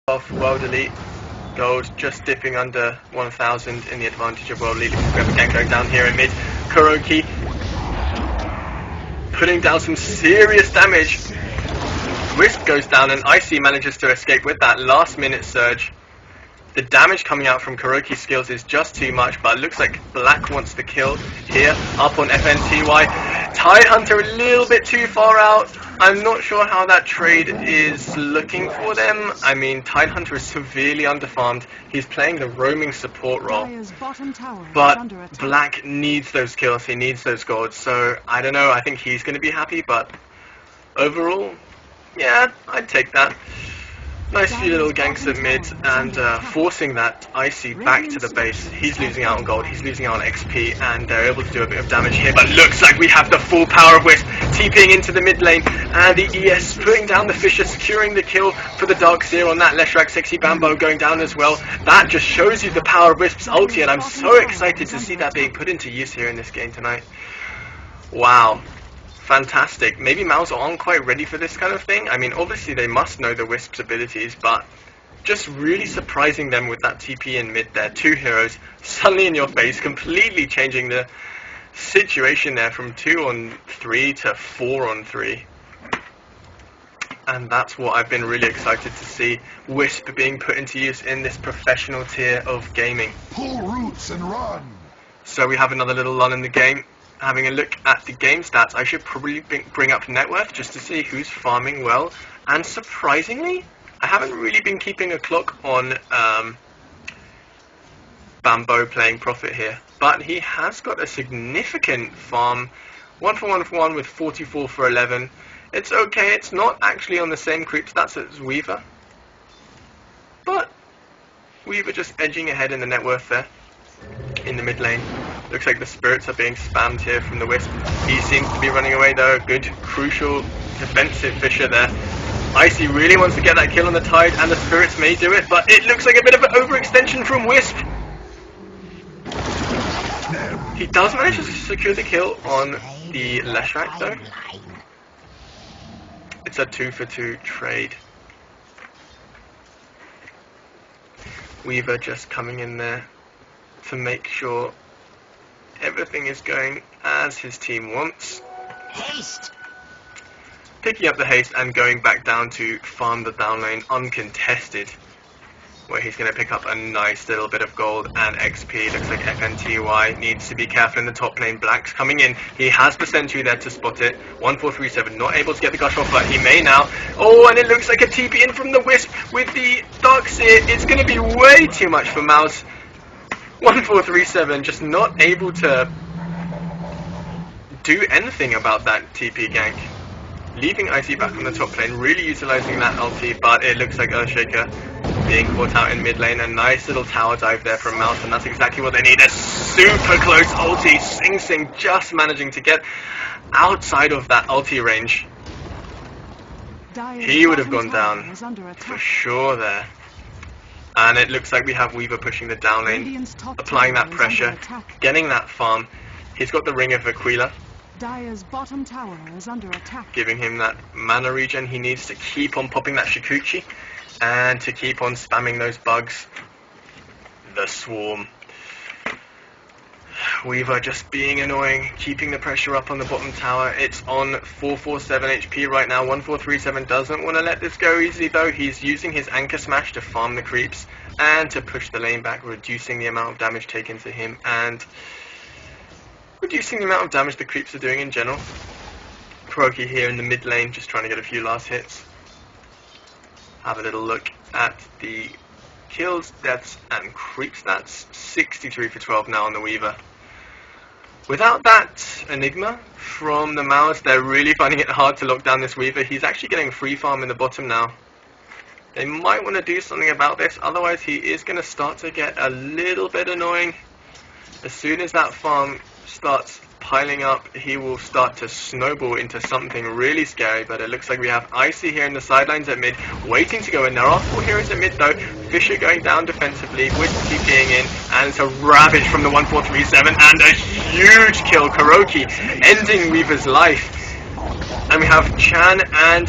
of World Elite. Gold just dipping under 1,000 in the advantage of World Elite. We have a gang going down here in mid. Kuroki putting down some serious damage. Wisp goes down and Icy manages to escape with that last minute surge. The damage coming out from Kuroki's skills is just too much, but it looks like Black wants the kill here, up on FNTY. Tidehunter a little bit too far out. I'm not sure how that trade is looking for them. I mean, Tidehunter is severely underfarmed. He's playing the roaming support role. But Black needs those kills, he needs those golds, so I don't know, I think he's going to be happy, but overall, yeah, I'd take that. Nice few little ganks at mid and forcing that Icy back to the base. He's losing out on gold, he's losing out on XP, and they're able to do a bit of damage here, but looks like we have the full power of Wisp TPing into the mid lane, and the ES putting down the Fisher, securing the kill for the Darkseer on that. Leshrac, Sexy Bambo going down as well. That just shows you the power of Wisp's ulti, and I'm so excited to see that being put into use here in this game tonight. Wow. Fantastic. Maybe Mouz aren't quite ready for this kind of thing. I mean, obviously they must know the Wisp's abilities, but just really surprising them with that TP in mid there. Two heroes suddenly in your face, completely changing the situation there from 2-on-3 to 4-on-3. And that's what I've been really excited to see, Wisp being put into use in this professional tier of gaming. Pull roots and run. So we have another little lull in the game. Having a look at the game stats, I should probably bring up net worth just to see who's farming well. And surprisingly, I haven't really been keeping a clock on Bambo playing Prophet here, but he has got a significant farm. 1 for 1 for 1 with 44 for 11. It's okay, it's not actually on the same creep stats as Weaver, but Weaver just edging ahead in the net worth there in the mid lane. Looks like the spirits are being spammed here from the Wisp. He seems to be running away though. Good, crucial, defensive Fisher there. Icy really wants to get that kill on the Tide, and the spirits may do it, but it looks like a bit of an overextension from Wisp. He does manage to secure the kill on the Leshrac though. It's a 2-for-2 trade. Weaver just coming in there to make sure everything is going as his team wants. Haste! Picking up the haste and going back down to farm the down lane uncontested, where he's going to pick up a nice little bit of gold and XP. Looks like FNTY needs to be careful in the top lane. Black's coming in. He has the sentry there to spot it. 1437, not able to get the gush off, but he may now. Oh, and it looks like a TP in from the Wisp with the Darkseer. It's going to be way too much for Mouz. 1437 just not able to do anything about that TP gank. Leaving Icy back on the top lane, really utilising that ulti, but it looks like Earthshaker being caught out in mid lane. A nice little tower dive there from Mouz, and that's exactly what they need. A super close ulti. Sing Sing just managing to get outside of that ulti range. He would have gone down for sure there. And it looks like we have Weaver pushing the down lane, applying that pressure, getting that farm. He's got the Ring of Aquila, Dire's bottom tower is under attack, giving him that mana regen he needs to keep on popping that Shikuchi and to keep on spamming those bugs. The swarm. Weaver just being annoying, keeping the pressure up on the bottom tower. It's on 447 HP right now. 1437 doesn't want to let this go easily though. He's using his Anchor Smash to farm the creeps and to push the lane back, reducing the amount of damage taken to him and reducing the amount of damage the creeps are doing in general. Kuroki here in the mid lane, just trying to get a few last hits. Have a little look at the kills, deaths and creep stats. 63 for 12 now on the Weaver. Without that Enigma from the Mouz, they're really finding it hard to lock down this Weaver. He's actually getting free farm in the bottom now. They might want to do something about this, otherwise he is going to start to get a little bit annoying. As soon as that farm starts piling up, he will start to snowball into something really scary. But it looks like we have Icy here in the sidelines at mid, waiting to go in. There are 4 heroes at mid though. Fisher going down defensively, Wisp TPing in, and it's a ravage from the 1437, and a huge kill. Kuroki ending Weaver's life. And we have Chan and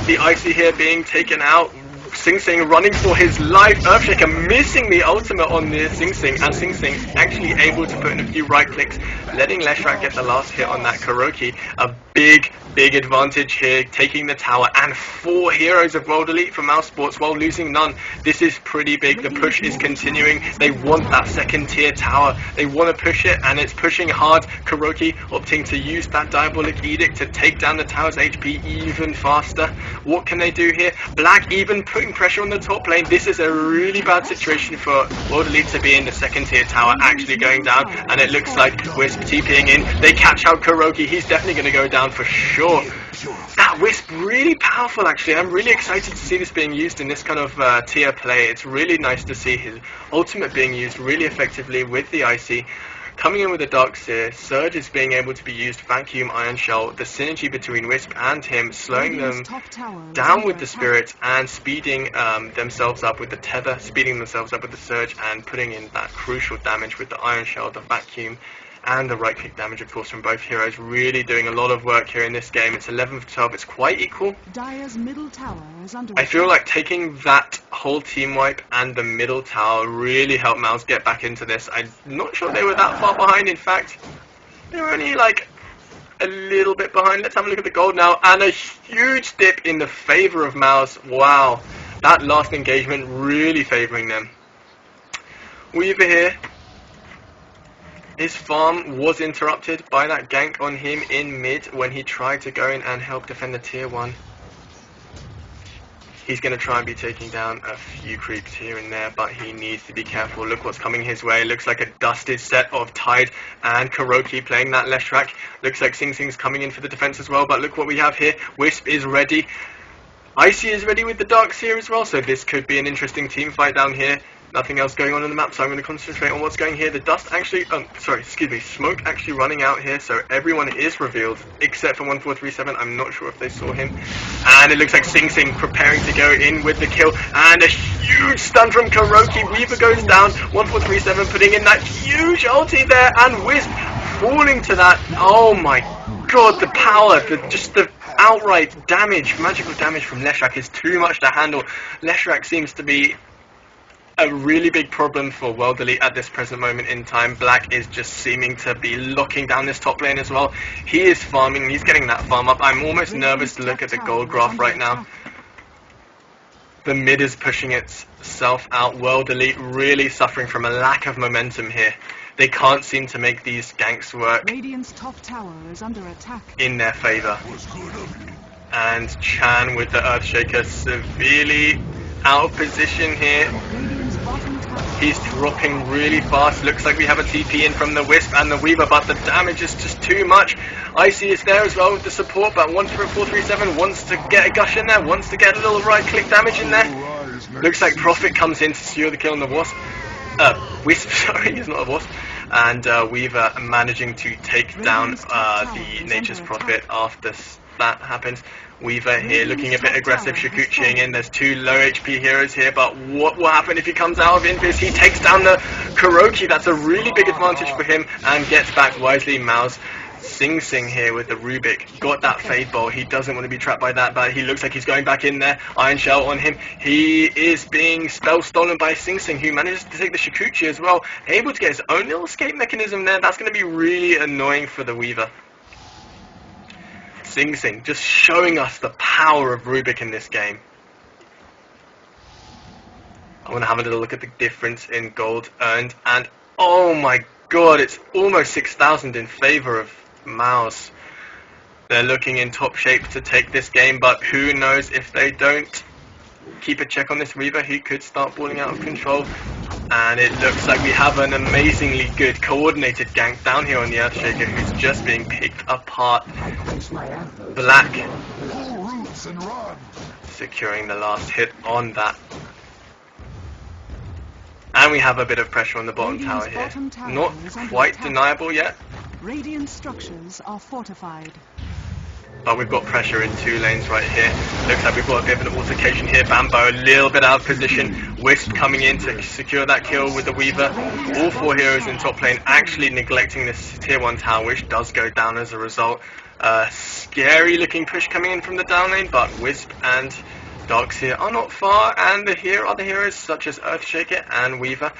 the Icy here being taken out. Sing Sing running for his life. Earthshaker missing the ultimate on the Sing Sing, and Sing Sing actually able to put in a few right clicks, letting Leshrac get the last hit on that Kuroki. A big advantage here, taking the tower, and 4 heroes of World Elite for Mouse Sports while losing none. This is pretty big. The push is continuing. They want that second tier tower. They want to push it, and it's pushing hard. Kuroki opting to use that Diabolic Edict to take down the tower's HP even faster. What can they do here? Black even putting pressure on the top lane. This is a really bad situation for World Elite to be in. The second tier tower actually going down, and it looks like Wisp TPing in. They catch out Kuroki. He's definitely going to go down for sure. That Wisp really powerful actually. I'm really excited to see this being used in this kind of tier play. It's really nice to see his ultimate being used really effectively with the Icy. Coming in with the Dark Seer, Surge is being able to be used, Vacuum, Iron Shell, the synergy between Wisp and him, slowing them down with the Spirit and speeding themselves up with the Tether, speeding themselves up with the Surge, and putting in that crucial damage with the Iron Shell, the Vacuum, and the right click damage of course from both heroes. Really doing a lot of work here in this game. It's 11 for 12, it's quite equal. Dire's middle tower is under I feel like taking that whole team wipe and the middle tower really helped Mouz get back into this. I'm not sure they were that far behind. In fact, they were only like a little bit behind. Let's have a look at the gold now, and a huge dip in the favor of Mouz. Wow, that last engagement really favoring them. Weaver here. His farm was interrupted by that gank on him in mid when he tried to go in and help defend the tier 1. He's going to try and be taking down a few creeps here and there, but he needs to be careful. Look what's coming his way. Looks like a dusted set of Tide and Kuroki playing that Leshrac. Looks like Sing Sing's coming in for the defense as well, but look what we have here. Wisp is ready. Icy is ready with the Dark Seer as well, so this could be an interesting team fight down here. Nothing else going on the map, so I'm going to concentrate on what's going here. The dust actually, smoke actually running out here, so everyone is revealed, except for 1437. I'm not sure if they saw him. And it looks like Sing Sing preparing to go in with the kill, and a huge stun from Kuroki. Weaver goes down, 1437 putting in that huge ulti there, and Wisp falling to that. Oh my god, the power, just the outright damage, magical damage from Leshrac is too much to handle. Leshrac seems to be a really big problem for World Elite at this present moment in time. Black is just seeming to be locking down this top lane as well. He is farming, he's getting that farm up. I'm almost nervous to look at the gold graph right now. The mid is pushing itself out. World Elite really suffering from a lack of momentum here. They can't seem to make these ganks work Radiant's top tower is under attack in their favor. And Chan with the Earthshaker severely out of position here. He's dropping really fast. Looks like we have a TP in from the Wisp and the Weaver, but the damage is just too much. Icy is there as well with the support, but 1437 wants to get a gush in there, wants to get a little right click damage in there. Looks like Prophet comes in to secure the kill on the Wisp, sorry, he's not a Wasp. And Weaver managing to take down the Nature's Prophet after that happens. Weaver here looking a bit aggressive, Shikuchiing in. There's 2 low HP heroes here, but what will happen if he comes out of Invis? He takes down the Kuroki. That's a really big advantage for him and gets back wisely. Mouz. Sing Sing here with the Rubik. Got that Fade Bolt. He doesn't want to be trapped by that, but he looks like he's going back in there. Iron Shell on him. He is being spell stolen by Sing Sing, who manages to take the Shikuchi as well. Able to get his own little escape mechanism there. That's going to be really annoying for the Weaver. Sing Sing just showing us the power of Rubik in this game. I want to have a little look at the difference in gold earned, and oh my god, it's almost 6,000 in favor of Mouz. They're looking in top shape to take this game, but who knows if they don't keep a check on this Weaver, he could start balling out of control. And it looks like we have an amazingly good coordinated gank down here on the Earthshaker, who's just being picked apart. Black securing the last hit on that. And we have a bit of pressure on the bottom tower here. Not quite deniable yet. Radiant structures are fortified. But we've got pressure in 2 lanes right here. Looks like we've got a bit of an altercation here. Bambo a little bit out of position. Wisp coming in to secure that kill with the Weaver. All 4 heroes in top lane actually neglecting this tier 1 tower, which does go down as a result. Scary looking push coming in from the down lane, but Wisp and Darks here are not far, and here are the heroes such as Earthshaker and Weaver,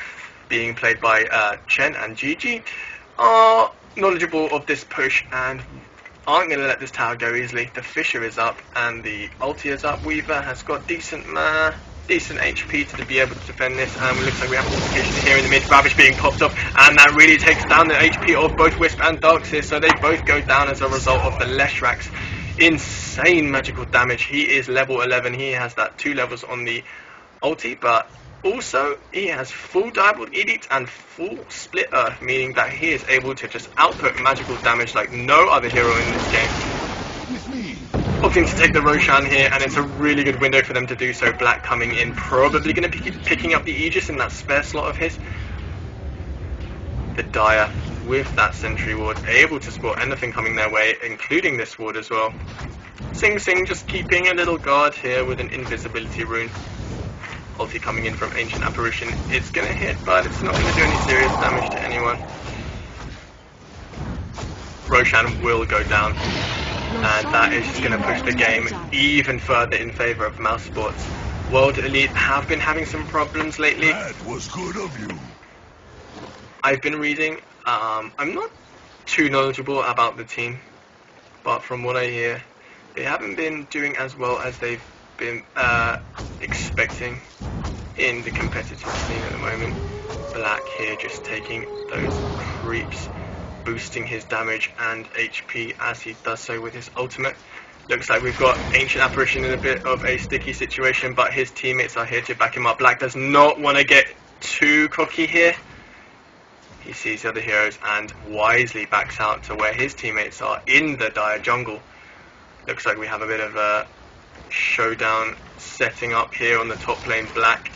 being played by Chen and Gigi, are knowledgeable of this push and aren't going to let this tower go easily. The Fisher is up and the ulti is up. Weaver has got decent HP to be able to defend this, and it looks like we have altercation here in the mid. Ravage being popped up, and that really takes down the HP of both Wisp and Darks here, so they both go down as a result of the Leshrax's insane magical damage. He is level 11, he has that 2 levels on the ulti, but also he has full Diabolic Edict and full Split Earth, meaning that he is able to just output magical damage like no other hero in this game. With me. Opting to take the Roshan here, and it's a really good window for them to do so. Black coming in, probably going to be picking up the Aegis in that spare slot of his. The Dire with that sentry ward, able to spot anything coming their way, including this ward as well. Sing Sing just keeping a little guard here with an invisibility rune. Ulti coming in from Ancient Apparition. It's going to hit, but it's not going to do any serious damage to anyone. Roshan will go down, and that is just going to push the game even further in favour of Mouse Sports. World Elite have been having some problems lately. That was good of you. I've been reading. I'm not too knowledgeable about the team, but from what I hear, they haven't been doing as well as they've been expecting in the competitive scene at the moment. Black here just taking those creeps, boosting his damage and HP as he does so with his ultimate. Looks like we've got Ancient Apparition in a bit of a sticky situation, but his teammates are here to back him up. Black does not want to get too cocky here. He sees the other heroes and wisely backs out to where his teammates are in the Dire jungle. Looks like we have a bit of a showdown setting up here on the top lane. Black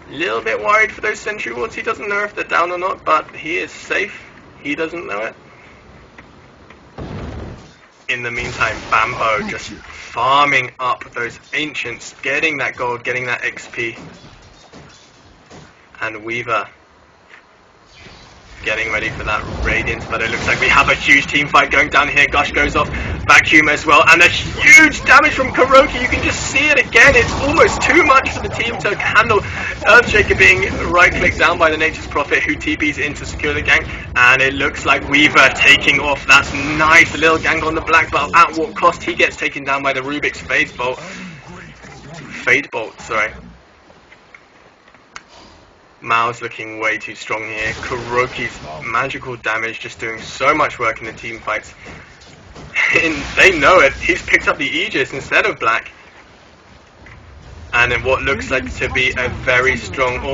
a little bit worried for those sentry wards. He doesn't know if they're down or not, but he is safe. He doesn't know it. In the meantime, Bambo just farming up those ancients, getting that gold, getting that XP. And Weaver getting ready for that Radiance, but it looks like we have a huge team fight going down here. Gush goes off, Vacuum as well, and a huge damage from Kuroki. You can just see it again. It's almost too much for the team to handle. Earthshaker being right-clicked down by the Nature's Prophet, who TPs in to secure the gank, and it looks like Weaver taking off. That's nice, a little gank on the Black, but at what cost? He gets taken down by the Rubik's Fade Bolt, sorry. Mouz looking way too strong here. Kuroki's magical damage just doing so much work in the team fights. And they know it. He's picked up the Aegis instead of Black. And in what looks like to be a very strong